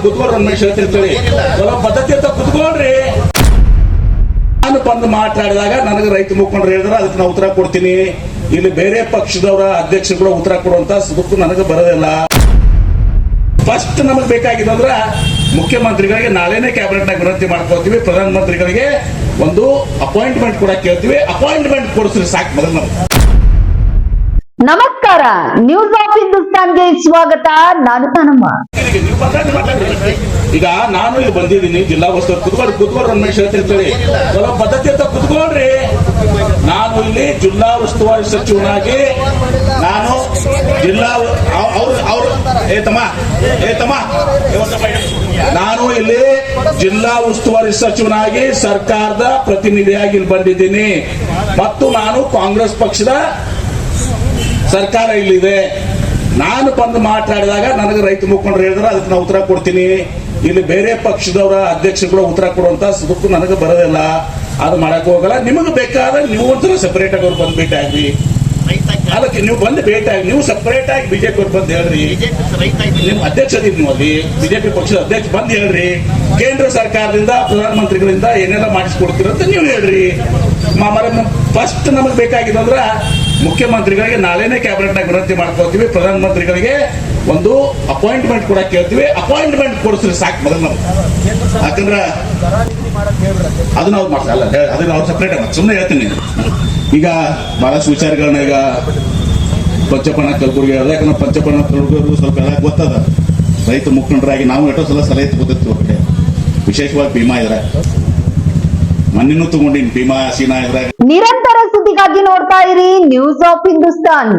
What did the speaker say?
ಕುತ್ಕೊಳ್ರಿ ರಮೇಶ್ ಹೇಳ್ತಿರ್ತೀವಿ ಸ್ವಲ್ಪ ಪದ್ಧತಿ ಅಂತ ಕುತ್ಕೊಳ್ರಿ. ನಾನು ಬಂದು ಮಾತಾಡಿದಾಗ ನನಗೆ ರೈತ ಮುಖಂಡರು ಹೇಳಿದ್ರೆ ಅದಕ್ಕೆ ನಾನು ಉತ್ತರ ಕೊಡ್ತೀನಿ. ಇಲ್ಲಿ ಬೇರೆ ಪಕ್ಷದವರ ಅಧ್ಯಕ್ಷರುಗಳು ಉತ್ತರ ಕೊಡುವಂತ ಸುಖ ನನಗೆ ಬರೋದಿಲ್ಲ. ಫಸ್ಟ್ ನಮಗೆ ಬೇಕಾಗಿದ್ದಂದ್ರ ಮುಖ್ಯಮಂತ್ರಿಗಳಿಗೆ ನಾಳೆನೇ ಕ್ಯಾಬಿನೆಟ್ ನಾಗ ವಿನಂತಿ ಮಾಡ್ಕೊಳ್ತೀವಿ. ಪ್ರಧಾನಮಂತ್ರಿಗಳಿಗೆ ಒಂದು ಅಪಾಯಿಂಟ್ಮೆಂಟ್ ಕೂಡ ಕೇಳ್ತೀವಿ. ಅಪಾಯಿಂಟ್ಮೆಂಟ್ ಕೊಡಿಸ್ರಿ ಸಾಕು ಮೊದಲು ನಮ್ಗೆ. ನಮಸ್ಕಾರ, ನ್ಯೂಸ್ ಆಫ್ ಹಿಂದೂಸ್ತಾನ್ಗೆ ಸ್ವಾಗತ. ನಾನು ತಾನಮ್ಮ. ಈಗ ನಾನು ಇಲ್ಲಿ ಬಂದಿದ್ದೀನಿ ಜಿಲ್ಲಾ ಉಸ್ತುವಾರಿ ಕುತ್ಕೊಳ್ರಿ ರಮೇಶ್ ಹೇಳ್ತಿರ್ತೀವಿ ಸ್ವಲ್ಪ ಪದ್ಧತಿ ಅಂತ ಕುತ್ಕೊಳ್ರಿ. ನಾನು ಇಲ್ಲಿ ಜಿಲ್ಲಾ ಉಸ್ತುವಾರಿ ಸಚಿವನಾಗಿ ನಾನು ಜಿಲ್ಲಾ ನಾನು ಇಲ್ಲಿ ಜಿಲ್ಲಾ ಉಸ್ತುವಾರಿ ಸಚಿವನಾಗಿ ಸರ್ಕಾರದ ಪ್ರತಿನಿಧಿಯಾಗಿ ಇಲ್ಲಿ ಬಂದಿದ್ದೀನಿ ಮತ್ತು ನಾನು ಕಾಂಗ್ರೆಸ್ ಪಕ್ಷದ ಸರ್ಕಾರ ಇಲ್ಲಿದೆ. ನಾನು ಬಂದು ಮಾತಾಡಿದಾಗ ನನಗೆ ರೈತ ಮುಖಂಡರು ಹೇಳಿದ್ರೆ ಅದಕ್ಕೆ ನಾನು ಉತ್ತರ ಕೊಡ್ತೀನಿ. ಇಲ್ಲಿ ಬೇರೆ ಪಕ್ಷದವರ ಅಧ್ಯಕ್ಷರುಗಳು ಉತ್ತರ ಕೊಡುವಂತ ಸುಖ ನನಗೆ ಬರೋದಿಲ್ಲ. ಅದು ಮಾಡಕ್ ಹೋಗಲ್ಲ. ನಿಮಗೆ ಬೇಕಾದ್ರೆ ನೀವು ಒಂದ್ಸಲ ಸೆಪರೇಟ್ ಆಗಿ ಅವ್ರು ಬಂದು ಭೇಟಿ ಆಗ್ರಿ. ಅದಕ್ಕೆ ನೀವು ಬಂದು ಭೇಟಿ ಆಗಿ ನೀವು ಸೆಪರೇಟ್ ಆಗಿ ಬಿಜೆಪಿ ಅವ್ರು ಬಂದು ಹೇಳ್ರಿ. ನಿಮ್ ಅಧ್ಯಕ್ಷ ನೀವು ಅಲ್ಲಿ ಬಿಜೆಪಿ ಪಕ್ಷದ ಅಧ್ಯಕ್ಷ ಬಂದು ಹೇಳ್ರಿ. ಕೇಂದ್ರ ಸರ್ಕಾರದಿಂದ ಪ್ರಧಾನಮಂತ್ರಿಗಳಿಂದ ಏನೆಲ್ಲ ಮಾಡಿಸ್ಕೊಡ್ತೀರ ಅಂತ ನೀವು ಹೇಳ್ರಿ. ಫಸ್ಟ್ ನಮಗೆ ಬೇಕಾಗಿದ್ದಂದ್ರ ಮುಖ್ಯಮಂತ್ರಿಗಳಿಗೆ ನಾಳೆನೇ ಕ್ಯಾಬಿನೆಟ್ ನಾಗ ವಿನಂತಿ ಮಾಡ್ಕೊಳ್ತೀವಿ. ಪ್ರಧಾನಮಂತ್ರಿಗಳಿಗೆ ಒಂದು ಅಪಾಯಿಂಟ್ಮೆಂಟ್ ಕೂಡ ಕೇಳ್ತೀವಿ. ಅಪಾಯಿಂಟ್ಮೆಂಟ್ ಕೊಡಿಸ್ರಿ ಸಾಕು ಮೊದಲು ನಮ್ಗೆ. ಯಾಕಂದ್ರ ಅದನ್ನ ಅವ್ರು ಮಾಡ್ತಾರೆ ಅಲ್ಲ, ಅದನ್ನ ಅವ್ರು ಸಪ್ರೇಟ್ ಆಗ ಸುಮ್ಮನೆ ಹೇಳ್ತೀನಿ. ಈಗ ಬಹಳಷ್ಟು ವಿಚಾರಗಳನ್ನ ಈಗ ಪಂಚಪಣ ಕಲಬುರ್ಗಿ ಯಾಕಂದ್ರೆ ಪಂಚಪಣ ಕಲಬುರ್ಗಿ ಸ್ವಲ್ಪ ಎಲ್ಲ ಗೊತ್ತದ. ರೈತ ಮುಖಂಡರಾಗಿ ನಾವು ಎಷ್ಟೋ ಸಲ ಸಲಹೆ ತಗೋತಿರ್ತೀವಿ ಒಬ್ಬರೇ, ವಿಶೇಷವಾಗಿ ಭೀಮಾ ಇದ್ರಾಗ ಮಣ್ಣಿನೂ ತಗೊಂಡಿನಿ. ಭೀಮಾ ಸೀನಾ ಇದ್ರಾಗ ನಿರಂತರ ಸುದ್ದಿಗಾಗಿ ನೋಡ್ತಾ ಇರಿ ನ್ಯೂಸ್ ಆಫ್ ಹಿಂದೂಸ್ತಾನ್.